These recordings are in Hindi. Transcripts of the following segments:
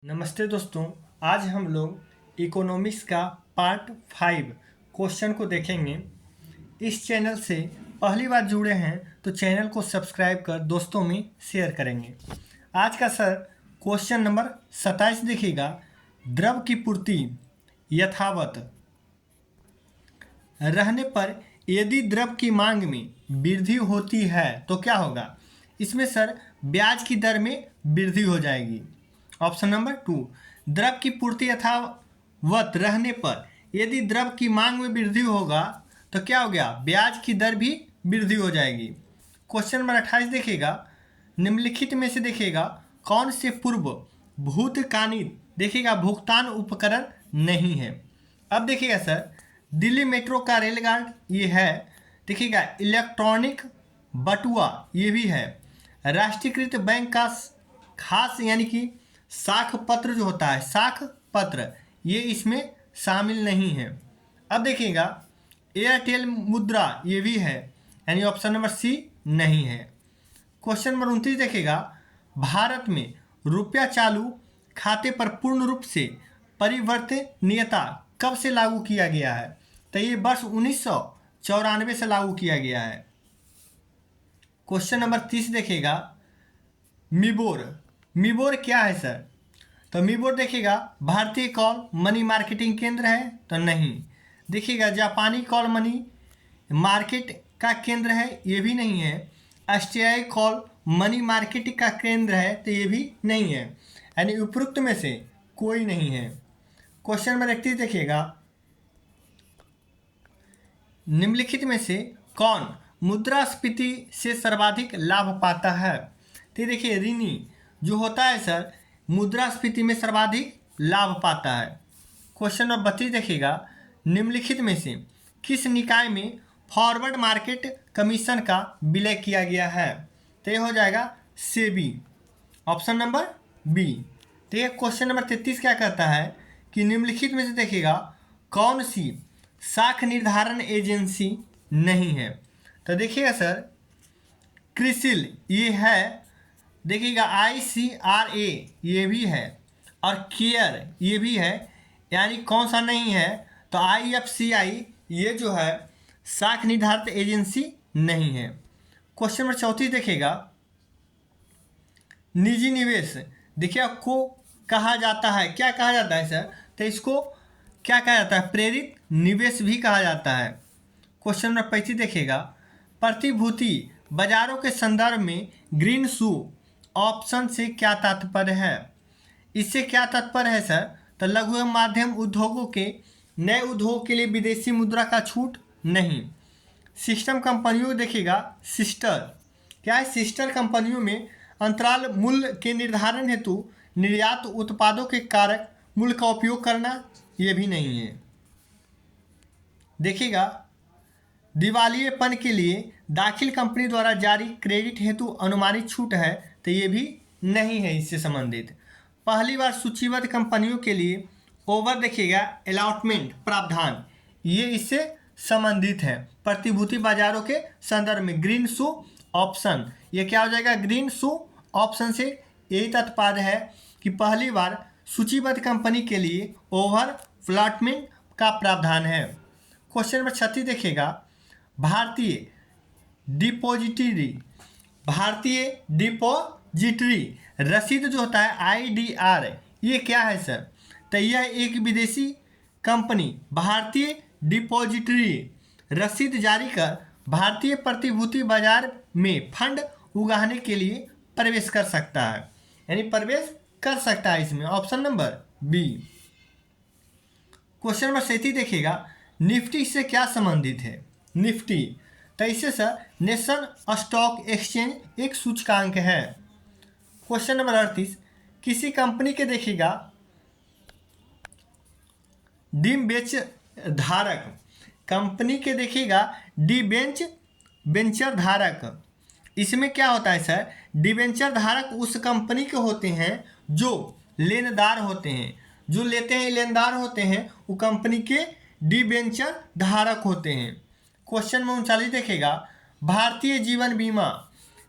नमस्ते दोस्तों। आज हम लोग इकोनॉमिक्स का पार्ट 5 क्वेश्चन को देखेंगे। इस चैनल से पहली बार जुड़े हैं तो चैनल को सब्सक्राइब कर दोस्तों में शेयर करेंगे। आज का सर क्वेश्चन नंबर 27 देखिएगा। द्रव की पूर्ति यथावत रहने पर यदि द्रव की मांग में वृद्धि होती है तो क्या होगा? इसमें सर ब्याज की दर में वृद्धि हो जाएगी। ऑप्शन नंबर 2, द्रव की पूर्ति यथावत रहने पर यदि द्रव की मांग में वृद्धि होगा तो क्या हो गया? ब्याज की दर भी वृद्धि हो जाएगी। क्वेश्चन नंबर 28 देखिएगा। निम्नलिखित में से देखिएगा कौन से पूर्व भूतकालिक देखिएगा भुगतान उपकरण नहीं है। अब देखिएगा सर, दिल्ली मेट्रो का रेलगार्ड ये है, देखिएगा इलेक्ट्रॉनिक बटुआ ये भी है, राष्ट्रीयकृत बैंक का खास यानी कि साख पत्र जो होता है साख पत्र ये इसमें शामिल नहीं है। अब देखिएगा एयरटेल मुद्रा ये भी है, यानी ऑप्शन नंबर सी नहीं है। क्वेश्चन नंबर 29 देखिएगा। भारत में रुपया चालू खाते पर पूर्ण रूप से परिवर्तनीयता कब से लागू किया गया है? तो ये वर्ष 1994 से लागू किया गया है। क्वेश्चन नंबर 30 देखिएगा। मिबोर क्या है सर? तो मिबोर देखिएगा भारतीय कॉल मनी मार्केटिंग केंद्र है तो नहीं। देखिएगा जापानी कॉल मनी मार्केट का केंद्र है ये भी नहीं है। ऑस्ट्रेलियाई कॉल मनी मार्केट का केंद्र है तो ये भी नहीं है, यानी उपरोक्त में से कोई नहीं है। क्वेश्चन नंबर 31 देखिएगा। निम्नलिखित में से कौन मुद्रास्फीति से सर्वाधिक लाभ पाता है? तो देखिए ऋणी जो होता है सर मुद्रास्फीति में सर्वाधिक लाभ पाता है। क्वेश्चन नंबर 32 देखिएगा। निम्नलिखित में से किस निकाय में फॉरवर्ड मार्केट कमीशन का विलय किया गया है? तो ये हो जाएगा सेबी, ऑप्शन नंबर बी। तो ये क्वेश्चन नंबर 33 क्या कहता है कि निम्नलिखित में से देखिएगा कौन सी साख निर्धारण एजेंसी नहीं है? तो देखिएगा सर क्रिसिल ये है, देखिएगा ICRA ये भी है और केयर ये भी है, यानी कौन सा नहीं है? तो IFCI ये जो है साख निर्धारित एजेंसी नहीं है। क्वेश्चन नंबर 34 देखिएगा। निजी निवेश देखिए को कहा जाता है, क्या कहा जाता है सर? तो इसको क्या कहा जाता है? प्रेरित निवेश भी कहा जाता है। क्वेश्चन नंबर 35 देखिएगा। प्रतिभूति बाजारों के संदर्भ में ग्रीन शू ऑप्शन से क्या तात्पर्य है? इससे क्या तात्पर्य है सर? तो लघु एवं माध्यम उद्योगों के नए उद्योग के लिए विदेशी मुद्रा का छूट नहीं। सिस्टम कंपनियों देखिएगा सिस्टर क्या है? सिस्टर कंपनियों में अंतराल मूल्य के निर्धारण हेतु निर्यात उत्पादों के कारक मूल्य का उपयोग करना ये भी नहीं है। देखिएगा दिवालियेपन के लिए दाखिल कंपनी द्वारा जारी क्रेडिट हेतु अनुमानित छूट है तो ये भी नहीं है इससे संबंधित। पहली बार सूचीबद्ध कंपनियों के लिए ओवर देखिएगा अलॉटमेंट प्रावधान ये इससे संबंधित है। प्रतिभूति बाजारों के संदर्भ में ग्रीन शू ऑप्शन ये क्या हो जाएगा? ग्रीन शू ऑप्शन से यही तात्पर्य है कि पहली बार सूचीबद्ध कंपनी के लिए ओवर अलॉटमेंट का प्रावधान है। क्वेश्चन नंबर 36 देखिएगा। भारतीय डिपॉजिटरी रसीद जो होता है IDR ये क्या है सर? तो यह एक विदेशी कंपनी भारतीय डिपॉजिटरी रसीद जारी कर भारतीय प्रतिभूति बाजार में फंड उगाने के लिए प्रवेश कर सकता है, यानी प्रवेश कर सकता है इसमें, option number B. Question number 37 देखिएगा। निफ्टी से क्या संबंधित है? निफ्टी तो इससे सर नेशनल स्टॉक एक्सचेंज एक सूचकांक है। क्वेश्चन नंबर 38 किसी कंपनी के देखिएगा डिबेंचर कंपनी के देखिएगा डिबेंचर धारक, इसमें क्या होता है सर? डिबेंचर धारक उस कंपनी के होते हैं जो लेनदार होते हैं, जो लेते हैं लेनदार होते हैं वो कंपनी के डिबेंचर धारक होते हैं। क्वेश्चन नंबर 39 देखिएगा। भारतीय जीवन बीमा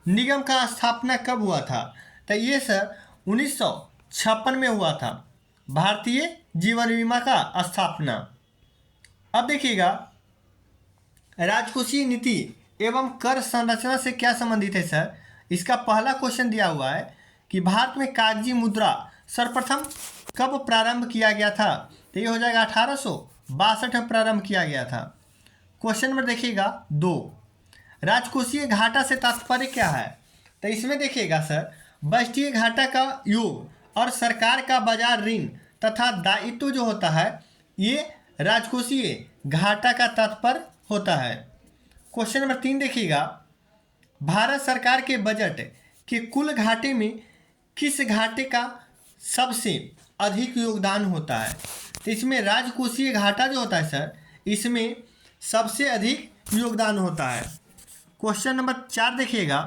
निगम का स्थापना कब हुआ था? तो ये सर 1900 1956 में हुआ था भारतीय जीवन बीमा का स्थापना। अब देखिएगा राजकोषीय नीति एवं कर संरचना से क्या संबंधित है सर। इसका पहला क्वेश्चन दिया हुआ है कि भारत में कागजी मुद्रा सर्वप्रथम कब प्रारंभ किया गया था, तो ये हो जाएगा 1862 में प्रारंभ किया गया था। क्वेश्चन नंबर देखिएगा 2, राजकोषीय घाटा से तात्पर्य क्या है, तो इसमें देखिएगा सर बजटीय घाटा का योग और सरकार का बाजार ऋण तथा दायित्व जो होता है ये राजकोषीय घाटा का तात्पर्य होता है। क्वेश्चन नंबर 3 देखिएगा भारत सरकार के बजट के कुल घाटे में किस घाटे का सबसे अधिक योगदान होता है, तो इसमें राजकोषीय घाटा जो होता है सर इसमें सबसे अधिक योगदान होता है। क्वेश्चन नंबर 4 देखिएगा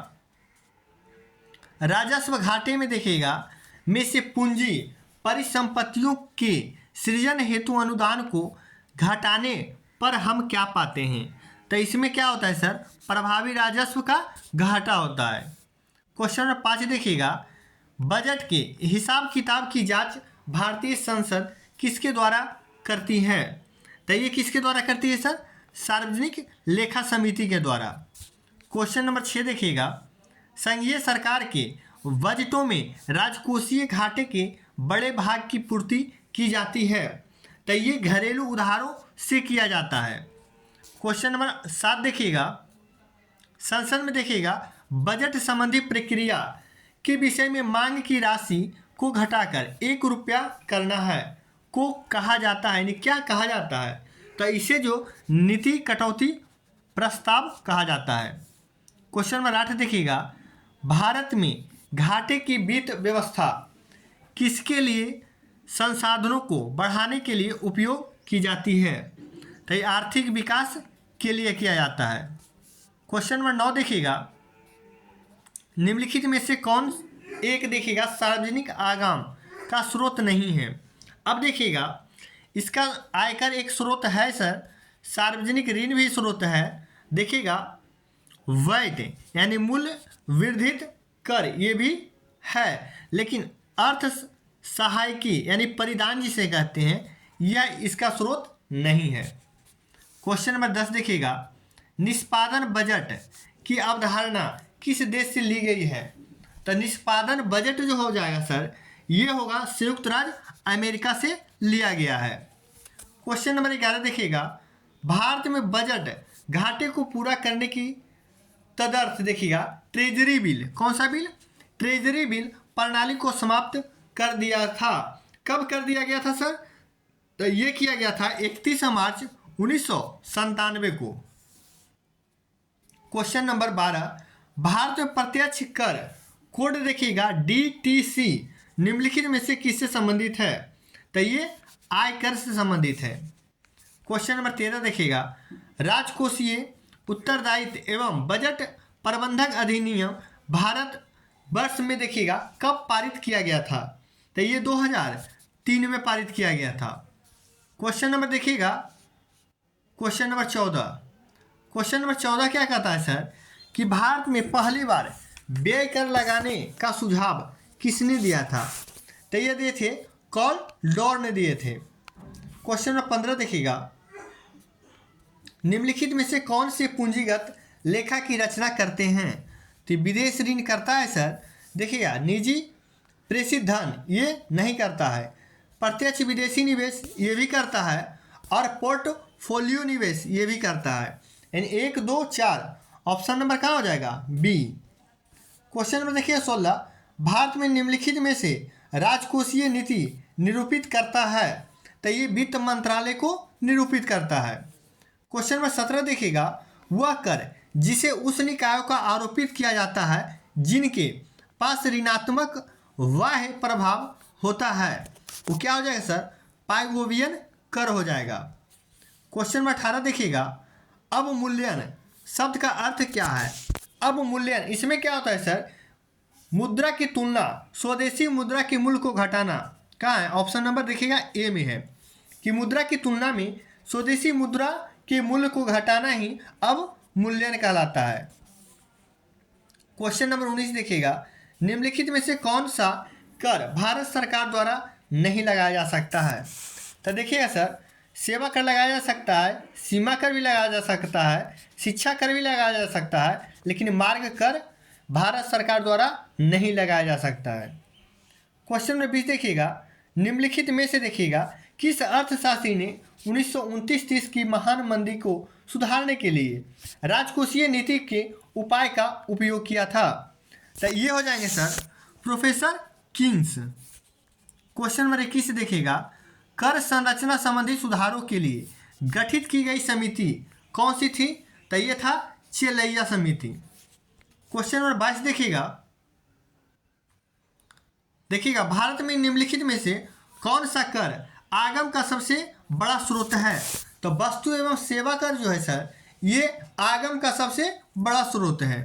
राजस्व घाटे में देखिएगा में से पूंजी परिसंपत्तियों के सृजन हेतु अनुदान को घटाने पर हम क्या पाते हैं, तो इसमें क्या होता है सर प्रभावी राजस्व का घाटा होता है। क्वेश्चन नंबर 5 देखिएगा बजट के हिसाब किताब की जांच भारतीय संसद किसके द्वारा करती है, तो ये किसके द्वारा करती है सर सार्वजनिक लेखा समिति के द्वारा। क्वेश्चन नंबर 6 देखिएगा संघीय सरकार के बजटों में राजकोषीय घाटे के बड़े भाग की पूर्ति की जाती है, तो ये घरेलू उधारों से किया जाता है। क्वेश्चन नंबर 7 देखिएगा संसद में देखिएगा बजट संबंधी प्रक्रिया के विषय में मांग की राशि को घटाकर 1 रुपया करना है को कहा जाता है, यानी क्या कहा जाता है, तो इसे जो नीति कटौती प्रस्ताव कहा जाता है। क्वेश्चन नंबर 8 देखिएगा भारत में घाटे की वित्त व्यवस्था किसके लिए संसाधनों को बढ़ाने के लिए उपयोग की जाती है, तो ये आर्थिक विकास के लिए किया जाता है। क्वेश्चन नंबर 9 देखिएगा निम्नलिखित में से कौन एक देखिएगा सार्वजनिक आगम का स्रोत नहीं है। अब देखिएगा इसका आयकर एक स्रोत है सर, सार्वजनिक ऋण भी स्रोत है। देखिएगा वैट यानी मूल्य वर्धित कर ये भी है, लेकिन अर्थ सहायकी यानी परिदान जिसे कहते हैं यह इसका स्रोत नहीं है। क्वेश्चन नंबर 10 देखिएगा निष्पादन बजट की अवधारणा किस देश से ली गई है, तो निष्पादन बजट जो हो जाएगा सर ये होगा संयुक्त राज्य अमेरिका से लिया गया है। क्वेश्चन नंबर 11 देखिएगा भारत में बजट घाटे को पूरा करने की तदर्थ देखिएगा ट्रेजरी बिल, कौन सा बिल, ट्रेजरी बिल प्रणाली को समाप्त कर दिया था। कब कर दिया गया था सर, तो ये किया गया था 31 मार्च 1997 को। क्वेश्चन नंबर 12 भारत में प्रत्यक्ष कर कोड देखिएगा DTC निम्नलिखित में से किससे संबंधित है, तो ये आयकर से संबंधित है। क्वेश्चन नंबर 13 देखिएगा राजकोषीय उत्तरदायित्व एवं बजट प्रबंधक अधिनियम भारत वर्ष में देखिएगा कब पारित किया गया था, तो ये 2003 में पारित किया गया था। क्वेश्चन नंबर देखिएगा क्वेश्चन नंबर 14, क्वेश्चन नंबर 14 क्या कहता है सर कि भारत में पहली बार व्यय कर लगाने का सुझाव किसने दिया था, तो ये दिए थे कॉल डॉर ने दिए थे। क्वेश्चन नंबर 15 देखिएगा निम्नलिखित में से कौन से पूंजीगत लेखा की रचना करते हैं, तो विदेश ऋण करता है सर। देखिएगा निजी प्रेषित धन ये नहीं करता है, प्रत्यक्ष विदेशी निवेश ये भी करता है और पोर्टफोलियो निवेश ये भी करता है, यानी 1 2 4 ऑप्शन नंबर कहाँ हो जाएगा बी। क्वेश्चन नंबर देखिए 16 भारत में निम्नलिखित में से राजकोषीय नीति निरूपित करता है, तो ये वित्त मंत्रालय को निरूपित करता है। क्वेश्चन नंबर 17 देखिएगा वह कर जिसे उस निकायों का आरोपित किया जाता है जिनके पास ऋणात्मक बाह्य प्रभाव होता है वो क्या हो जाएगा सर पाइगोवियन कर हो जाएगा। क्वेश्चन नंबर 18 देखिएगा अवमूल्यन शब्द का अर्थ क्या है। अवमूल्यन इसमें क्या होता है सर मुद्रा की तुलना स्वदेशी मुद्रा के मूल्य को घटाना। कहाँ है ऑप्शन नंबर देखिएगा ए में है कि मुद्रा की तुलना में स्वदेशी मुद्रा के मूल्य को घटाना ही अवमूल्यन कहलाता है। क्वेश्चन नंबर 19 देखिएगा निम्नलिखित में से कौन सा कर भारत सरकार द्वारा नहीं लगाया जा सकता है। तो देखिएगा सर, सेवा कर लगाया जा सकता है, सीमा कर भी लगाया जा सकता है, शिक्षा कर भी लगाया जा सकता है, लेकिन मार्ग कर भारत सरकार द्वारा नहीं लगाया जा सकता है। क्वेश्चन नंबर 20 देखिएगा, निम्नलिखित में से देखिएगा किस अर्थशास्त्री ने 1929-30 की महान मंदी को सुधारने के लिए राजकोषीय नीति के उपाय का उपयोग किया था। तो ये हो जाएंगे sir professor Kings. Question number 21 देखिएगा, कर संरचना संबंधी सुधारों के लिए गठित की गई समिति कौन सी थी? तो ये था चेलैया समिति। क्वेश्चन नंबर 22 देखिएगा, भारत में निम्नलिखित में से कौन सा कर आगम का सबसे बड़ा स्रोत है? तो वस्तु एवं सेवा कर जो है सर, ये आगम का सबसे बड़ा स्रोत है।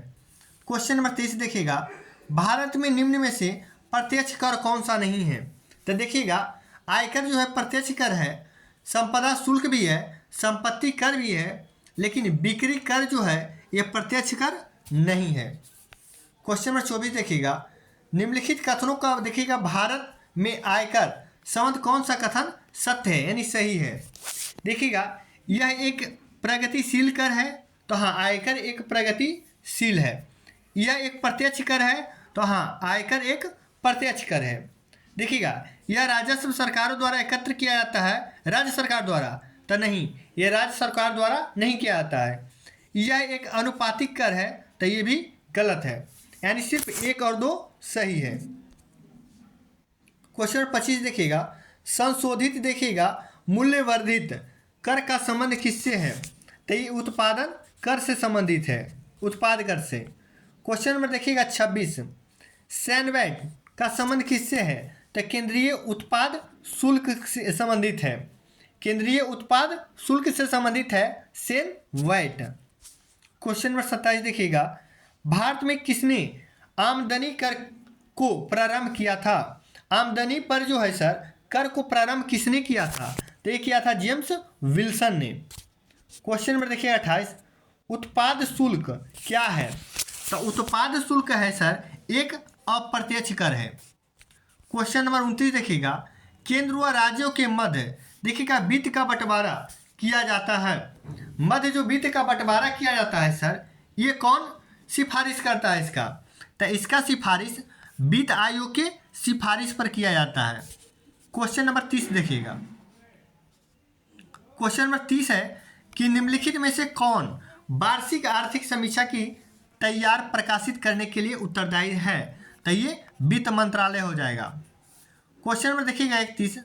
क्वेश्चन नंबर 23 देखिएगा, भारत में निम्न में से प्रत्यक्ष कर कौन सा नहीं है? तो देखिएगा, आयकर जो है प्रत्यक्ष कर है, संपदा शुल्क भी है, संपत्ति कर भी है, लेकिन बिक्री कर जो है ये प्रत्यक्ष कर नहीं है। क्वेश्चन नंबर 24 देखिएगा, निम्नलिखित कथनों का देखिएगा भारत में आयकर संबंध कौन सा कथन सत्य है यानी सही है? देखिएगा, यह एक प्रगतिशील कर है, तो हाँ आयकर एक प्रगतिशील है। यह एक प्रत्यक्ष कर है, तो हाँ आयकर एक प्रत्यक्ष कर है। देखिएगा, यह राजस्व सरकारों द्वारा एकत्र किया जाता है, राज्य सरकार द्वारा तो नहीं, यह राज्य सरकार द्वारा नहीं किया जाता है। यह एक अनुपातिक कर है, तो ये भी गलत है, यानी सिर्फ 1 और 2 सही है। क्वेश्चन 25 देखिएगा, संशोधित देखिएगा मूल्यवर्धित कर का संबंध किससे है? तो ये उत्पादन कर से संबंधित है, उत्पाद कर से। क्वेश्चन नंबर देखिएगा 26, सैनवैट का संबंध किससे है? तो केंद्रीय उत्पाद शुल्क से संबंधित है, केंद्रीय उत्पाद शुल्क से संबंधित है सैनवैट। क्वेश्चन नंबर 27 देखिएगा, भारत में किसने आमदनी कर को प्रारंभ किया था? आमदनी पर जो है सर कर को प्रारंभ किसने किया था? तो ये किया था जेम्स विल्सन ने। क्वेश्चन नंबर देखिए 28, उत्पाद शुल्क क्या है? तो उत्पाद शुल्क है सर एक अप्रत्यक्ष कर है। क्वेश्चन नंबर 29 देखिएगा, केंद्र व राज्यों के मध्य देखिएगा वित्त का बंटवारा किया जाता है। मध्य जो वित्त का बंटवारा किया जाता है सर, ये कौन सिफारिश करता है इसका? तो इसका सिफारिश वित्त आयोग के सिफारिश पर किया जाता है। क्वेश्चन नंबर 30 देखिएगा, क्वेश्चन नंबर 30 है कि निम्नलिखित में से कौन वार्षिक आर्थिक समीक्षा की तैयार प्रकाशित करने के लिए उत्तरदायी है? तो ये वित्त मंत्रालय हो जाएगा। क्वेश्चन नंबर देखिएगा 31,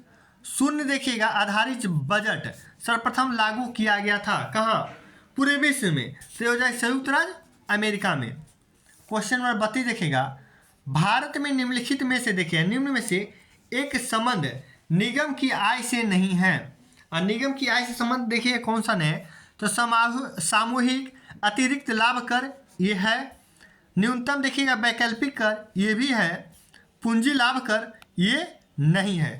शून्य देखिएगा आधारित बजट सर्वप्रथम लागू किया गया था कहाँ? पूरे विश्व में, तो हो जाए संयुक्त राज्य अमेरिका में। क्वेश्चन नंबर 32 देखिएगा, भारत में निम्नलिखित में से देखिए निम्न में से एक संबंध निगम की आय से नहीं है। और निगम की आय से संबंध देखिए कौन सा है? तो सामूहिक अतिरिक्त लाभ कर ये है, न्यूनतम देखिएगा वैकल्पिक कर ये भी है, पूंजी लाभ कर ये नहीं है,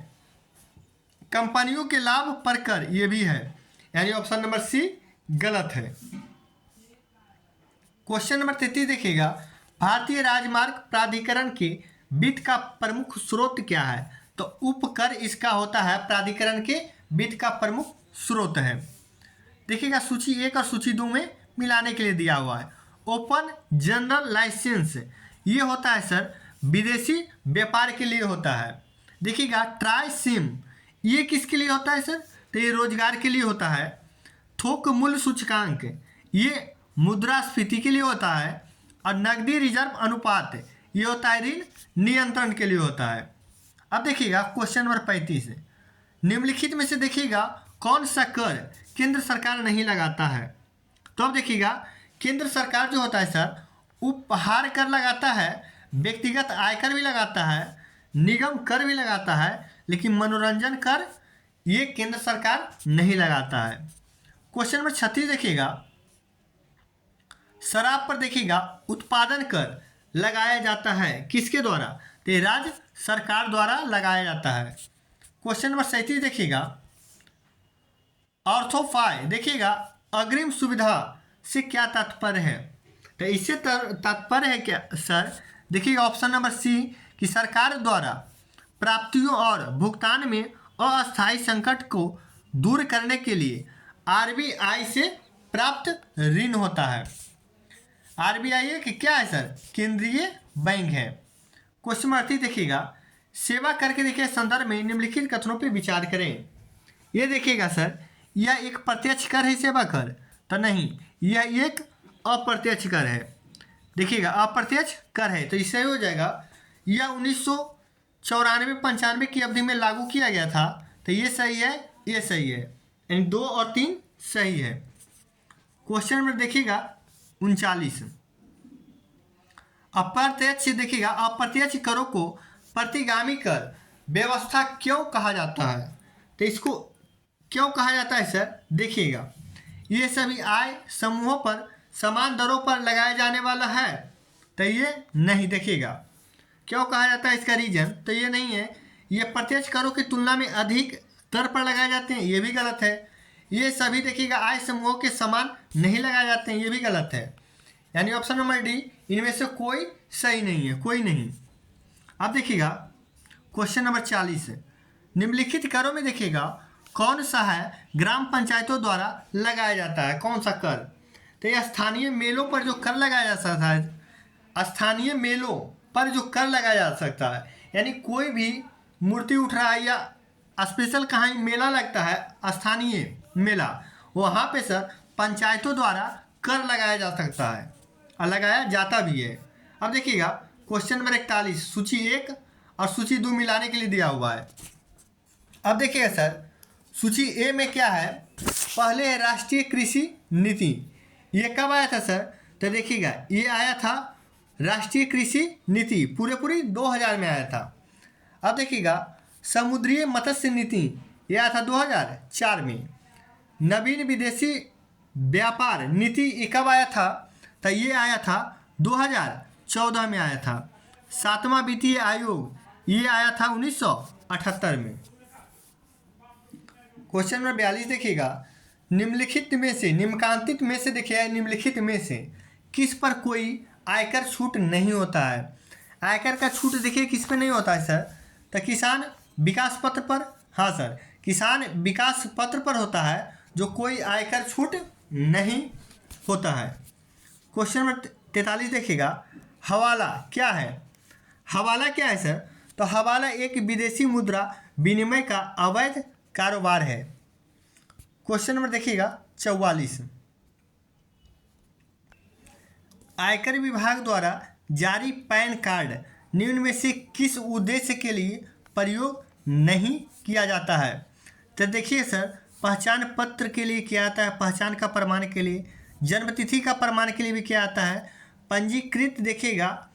कंपनियों के लाभ पर कर ये भी है, यानी ऑप्शन नंबर सी गलत है। क्वेश्चन नंबर 33 देखिएगा, भारतीय राजमार्ग प्राधिकरण के वित्त का प्रमुख स्रोत क्या है? तो उपकर इसका होता है, प्राधिकरण के वित्त का प्रमुख स्रोत है। देखिएगा सूची 1 और सूची 2 में मिलाने के लिए दिया हुआ है। ओपन जनरल लाइसेंस ये होता है सर विदेशी व्यापार के लिए होता है। देखिएगा ट्राई सिम ये किसके लिए होता है सर? तो ये रोजगार के लिए होता है। थोक मूल्य सूचकांक ये मुद्रास्फीति के लिए होता है। और नकदी रिजर्व अनुपात ये होता है ऋण नियंत्रण के लिए होता है। अब देखिएगा क्वेश्चन नंबर 35, निम्नलिखित में से देखिएगा कौन सा कर केंद्र सरकार नहीं लगाता है? तो अब देखिएगा केंद्र सरकार जो होता है सर उपहार कर लगाता है, व्यक्तिगत आयकर भी लगाता है, निगम कर भी लगाता है, लेकिन मनोरंजन कर ये केंद्र सरकार नहीं लगाता है। क्वेश्चन नंबर 36 देखिएगा, शराब पर देखिएगा उत्पादन कर लगाया जाता है किसके द्वारा? तो राज्य सरकार द्वारा लगाया जाता है। क्वेश्चन नंबर 37 देखिएगा, ऑर्थोफाई देखिएगा अग्रिम सुविधा से क्या तात्पर्य है? तो इससे तात्पर्य है क्या सर? देखिएगा ऑप्शन नंबर सी कि सरकार द्वारा प्राप्तियों और भुगतान में अस्थायी संकट को दूर करने के लिए आरबीआई से प्राप्त ऋण होता है। आरबीआई एक क्या है सर? केंद्रीय बैंक है। क्वेश्चन नंबर 38 देखिएगा, सेवा कर के देखिए संदर्भ में निम्नलिखित कथनों पर विचार करें। ये देखिएगा सर, यह एक प्रत्यक्ष कर है सेवा कर? तो नहीं, यह एक अप्रत्यक्ष कर है। देखिएगा अप्रत्यक्ष कर है तो इससे हो जाएगा, यह 1994-95 की अवधि में लागू किया गया था, तो ये सही है, ये सही है, यानी 2 और 3 सही है। क्वेश्चन नंबर देखिएगा 39, अप्रत्यक्ष देखिएगा, अप्रत्यक्ष करों को प्रतिगामी कर व्यवस्था क्यों कहा जाता है? तो इसको क्यों कहा जाता है सर? देखिएगा, ये सभी आय समूहों पर समान दरों पर लगाया जाने वाला है, तो ये नहीं। देखिएगा क्यों कहा जाता है, इसका रीजन तो ये नहीं है। ये प्रत्यक्ष करों की तुलना में अधिक दर पर लगाए जाते हैं, ये भी गलत है। ये सभी देखिएगा आय समूहों के समान नहीं लगाए जाते हैं, ये भी गलत है। यानी ऑप्शन नंबर डी, इनमें से कोई सही नहीं है, कोई नहीं। अब देखिएगा क्वेश्चन नंबर 40, निम्नलिखित करों में देखिएगा कौन सा है ग्राम पंचायतों द्वारा लगाया जाता है? कौन सा कर? तो ये स्थानीय मेलों पर जो कर लगाया जा सकता है, स्थानीय मेलों पर जो कर लगाया जा सकता है, यानी कोई भी मूर्ति उठ रहा है या स्पेशल कहीं मेला लगता है, स्थानीय मेला, वहाँ पे सर पंचायतों द्वारा कर लगाया जा सकता है और लगाया जाता भी है। अब देखिएगा क्वेश्चन नंबर 41, सूची 1 और सूची 2 मिलाने के लिए दिया हुआ है। अब देखिएगा सर, सूची ए में क्या है? पहले है राष्ट्रीय कृषि नीति। ये कब आया था सर? तो देखिएगा ये आया था राष्ट्रीय कृषि नीति पूरी 2000 में आया था। अब देखिएगा समुद्रीय मत्स्य नीति, ये आया था 2004 में। नवीन विदेशी व्यापार नीति ये कब आया था? तो ये आया था 2014 में आया था। 7वां वित्तीय आयोग ये आया था 1978 में। क्वेश्चन नंबर 42 देखिएगा, निम्नलिखित में से निम्नकांतित में से देखिए, निम्नलिखित में से किस पर कोई आयकर छूट नहीं होता है? आयकर का छूट देखिए किस पे नहीं होता है सर? तो किसान विकास पत्र पर, हाँ सर, किसान विकास पत्र पर होता है, जो कोई आयकर छूट नहीं होता है। क्वेश्चन नंबर 43 देखिएगा, हवाला क्या है? हवाला क्या है सर? तो हवाला एक विदेशी मुद्रा विनिमय का अवैध कारोबार है। क्वेश्चन नंबर देखिएगा 44, आयकर विभाग द्वारा जारी पैन कार्ड निम्न में से किस उद्देश्य के लिए प्रयोग नहीं किया जाता है? तो देखिए सर, पहचान पत्र के लिए किया जाता है, पहचान का प्रमाण के लिए, जन्मतिथि का प्रमाण के लिए भी किया जाता है, पंजीकृत देखिएगा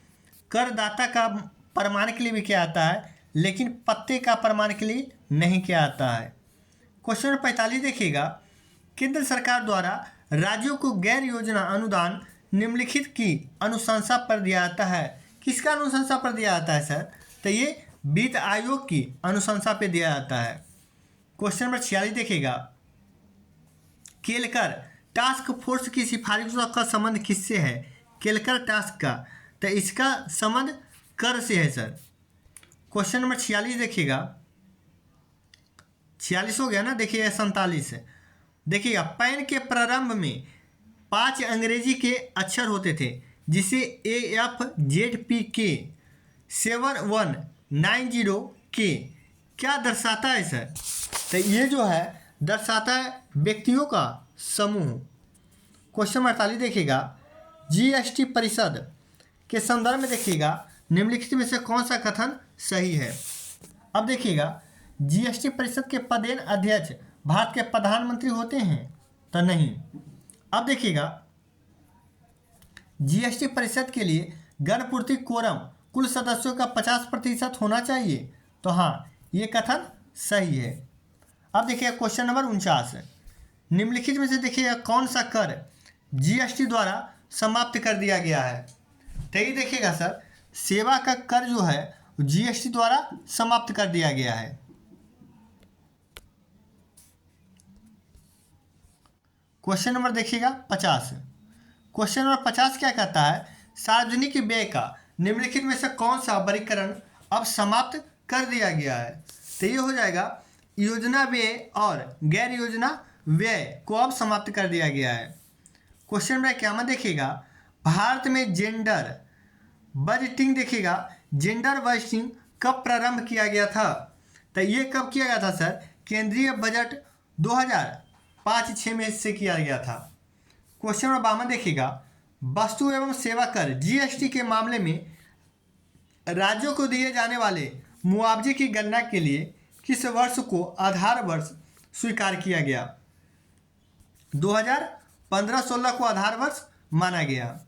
करदाता का प्रमाण के लिए भी किया जाता है, लेकिन पत्ते का प्रमाण के लिए नहीं किया जाता है। क्वेश्चन नंबर 45 देखिएगा, केंद्र सरकार द्वारा राज्यों को गैर योजना अनुदान निम्नलिखित की अनुशंसा पर दिया जाता है। किसका अनुशंसा पर दिया जाता है सर? तो ये वित्त आयोग की अनुशंसा पे दिया जाता है। क्वेश्चन नंबर 46 देखिएगा, केलकर टास्क फोर्स की सिफारिशों का संबंध किससे है? केलकर टास्क का, तो इसका संबंध कर से है सर। क्वेश्चन नंबर 46 देखिएगा, 46 हो गया ना, देखिए 47 देखिएगा, पैन के प्रारंभ में 5 अंग्रेजी के अक्षर होते थे, जिसे AFZPK 7190K क्या दर्शाता है सर? तो ये जो है दर्शाता है व्यक्तियों का समूह। क्वेश्चन 48 देखिएगा, GST परिषद के संदर्भ में देखिएगा निम्नलिखित में से कौन सा कथन सही है? अब देखिएगा, GST परिषद के पदेन अध्यक्ष भारत के प्रधानमंत्री होते हैं? तो नहीं। अब देखिएगा, GST परिषद के लिए गणपूर्ति कोरम कुल सदस्यों का 50% होना चाहिए? तो हाँ, ये कथन सही है। अब देखिए क्वेश्चन नंबर 49, निम्नलिखित में से देखिएगा कौन सा कर GST द्वारा समाप्त कर दिया गया है? तो ये देखिएगा सर, सेवा का कर जो है GST द्वारा समाप्त कर दिया गया है। क्वेश्चन नंबर देखिएगा 50, क्वेश्चन नंबर 50 क्या कहता है? सार्वजनिक व्यय का निम्नलिखित में से कौन सा वर्गीकरण अब समाप्त कर दिया गया है। तो ये हो जाएगा योजना व्यय और गैर योजना व्यय को अब समाप्त कर दिया गया है। क्वेश्चन नंबर 51 देखिएगा, भारत में जेंडर बजटिंग देखिएगा, जेंडर बजटिंग कब प्रारंभ किया गया था? तो ये कब किया गया था सर? केंद्रीय बजट 2005-06 में इससे किया गया था। क्वेश्चन नंबर 52 देखिएगा, वस्तु एवं सेवा कर जीएसटी के मामले में राज्यों को दिए जाने वाले मुआवजे की गणना के लिए किस वर्ष को आधार वर्ष स्वीकार किया गया? 2015-16 को आधार वर्ष माना गया।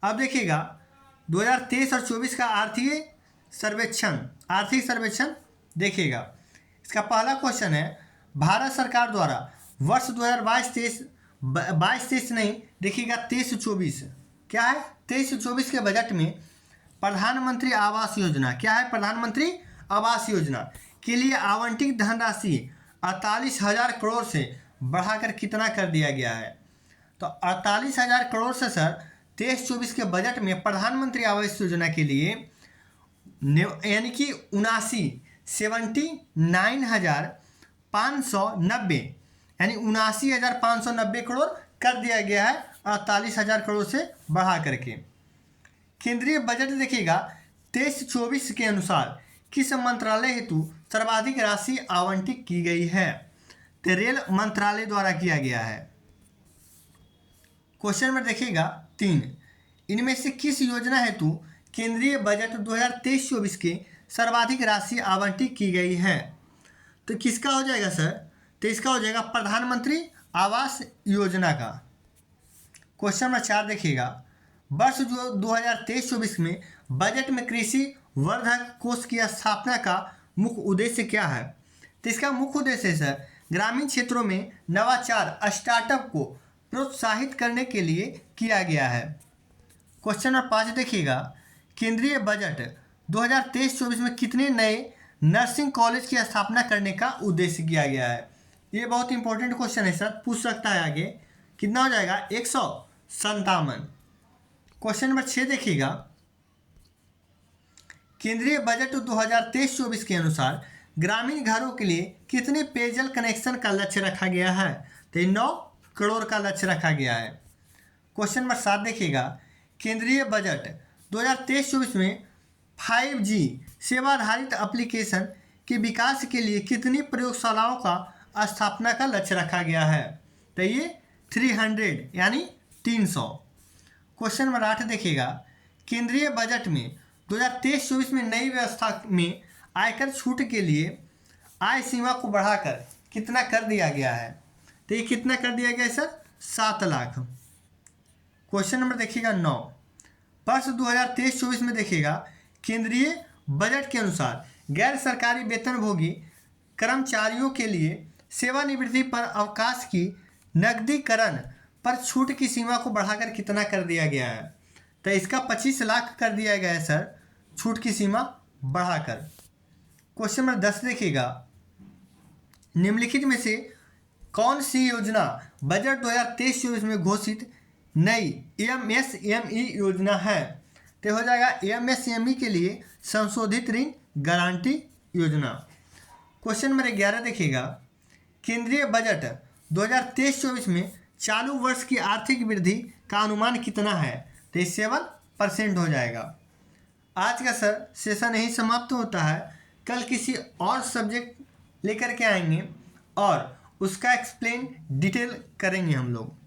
अब देखिएगा 2023 और 24 का आर्थिक सर्वेक्षण देखिएगा। इसका पहला क्वेश्चन है, भारत सरकार द्वारा वर्ष 2022-23 नहीं, देखिएगा 23-24 क्या है? 23-24 के बजट में प्रधानमंत्री आवास योजना, क्या है? प्रधानमंत्री आवास योजना के लिए आवंटित धनराशि 48,000 करोड़ से बढ़ाकर कितना कर दिया गया है? तो 48,000 करोड़ से सर 23-24 के बजट में प्रधानमंत्री आवास योजना के लिए यानी कि 79,590 यानी 79,590 करोड़ कर दिया गया है 48,000 करोड़ से बढ़ा करके। केंद्रीय बजट देखिएगा 23-24 के अनुसार किस मंत्रालय हेतु सर्वाधिक राशि आवंटित की गई है? तो रेल मंत्रालय द्वारा किया गया है। क्वेश्चन नंबर देखिएगा 3, इनमें से किस योजना हेतु केंद्रीय बजट 2023-24 के सर्वाधिक राशि आवंटित की गई है? तो किसका हो जाएगा सर? तो इसका हो जाएगा प्रधानमंत्री आवास योजना का। क्वेश्चन नंबर 4 देखिएगा, वर्ष जो 2023-24 में बजट में कृषि वर्धक कोष की स्थापना का मुख्य उद्देश्य क्या है? तो इसका मुख्य उद्देश्य है सर ग्रामीण क्षेत्रों में नवाचार स्टार्टअप को प्रोत्साहित करने के लिए किया गया है। क्वेश्चन नंबर 5 देखिएगा, केंद्रीय बजट 2023-24 में कितने नए नर्सिंग कॉलेज की स्थापना करने का उद्देश्य किया गया है? ये बहुत इंपॉर्टेंट क्वेश्चन है सर, पूछ सकता है आगे। कितना हो जाएगा? 157। क्वेश्चन नंबर 6 देखिएगा, केंद्रीय बजट 2023-24 के अनुसार ग्रामीण घरों के लिए कितने पेयजल कनेक्शन का लक्ष्य रखा गया है? तो 9 करोड़ का लक्ष्य रखा गया है। क्वेश्चन नंबर 7 देखिएगा, केंद्रीय बजट 2023-24 में 5G सेवाधारित एप्लीकेशन के विकास के लिए कितनी प्रयोगशालाओं का स्थापना का लक्ष्य रखा गया है? तो ये 300 यानी 300। क्वेश्चन नंबर 8 देखिएगा, केंद्रीय बजट में 2023-24 में नई व्यवस्था में आयकर छूट के लिए आय सीमा को बढ़ाकर कितना कर दिया गया है? तो ये कितना कर दिया गया है सर? 7 लाख। क्वेश्चन नंबर देखिएगा 9, वर्ष 2023-24 में देखिएगा केंद्रीय बजट के अनुसार गैर सरकारी वेतनभोगी कर्मचारियों के लिए सेवानिवृत्ति पर अवकाश की नकदीकरण पर छूट की सीमा को बढ़ाकर कितना कर दिया गया है? तो इसका 25 लाख कर दिया गया है सर, छूट की सीमा बढ़ाकर। क्वेश्चन नंबर 10 देखिएगा, निम्नलिखित में से कौन सी योजना बजट 2023-24 में घोषित नई एमएसएमई योजना है? तो हो जाएगा एमएसएमई के लिए संशोधित ऋण गारंटी योजना। क्वेश्चन नंबर 11 देखिएगा, केंद्रीय बजट 2023-24 में चालू वर्ष की आर्थिक वृद्धि का अनुमान कितना है? तो 7% हो जाएगा। आज का सर सेशन यही समाप्त होता है। कल किसी और सब्जेक्ट लेकर के आएंगे और उसका एक्सप्लेन डिटेल करेंगे हम लोग।